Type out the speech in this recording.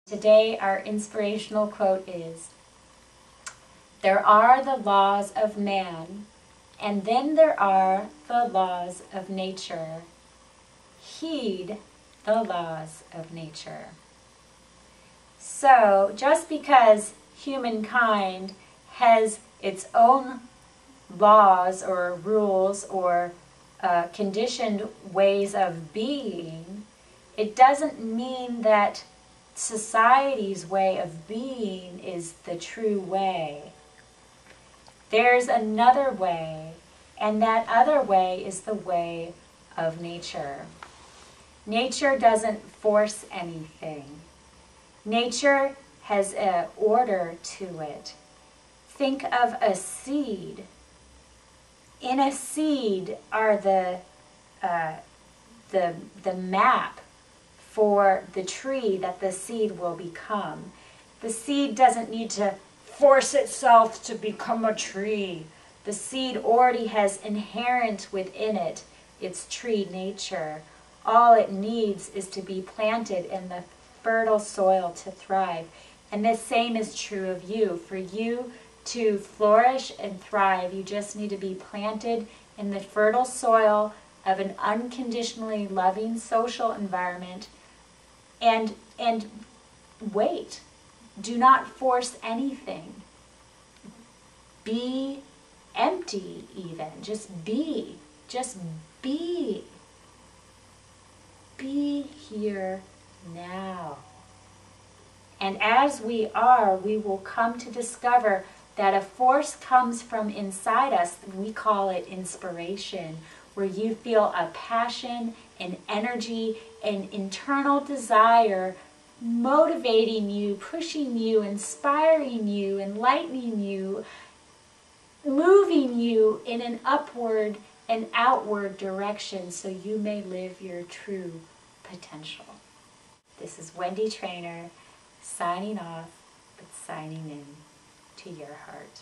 Today our inspirational quote is, "There are the laws of man, and then there are the laws of nature. Heed the laws of nature." So just because humankind has its own laws or rules or conditioned ways of being, it doesn't mean that society's way of being is the true way. There's another way, and that other way is the way of nature. Nature doesn't force anything. Nature has an order to it. Think of a seed. In a seed are the map for the tree that the seed will become. The seed doesn't need to force itself to become a tree. The seed already has inherent within it its tree nature. All it needs is to be planted in the fertile soil to thrive. And the same is true of you. For you to flourish and thrive, you just need to be planted in the fertile soil of an unconditionally loving social environment and wait. Do not force anything. Be empty even. Just be. Just be. Be here now. And as we are, we will come to discover that a force comes from inside us. We call it inspiration, where you feel a passion, an energy, an internal desire motivating you, pushing you, inspiring you, enlightening you, moving you in an upward and outward direction so you may live your true potential. This is Wendy Treynor signing off, but signing in to your heart.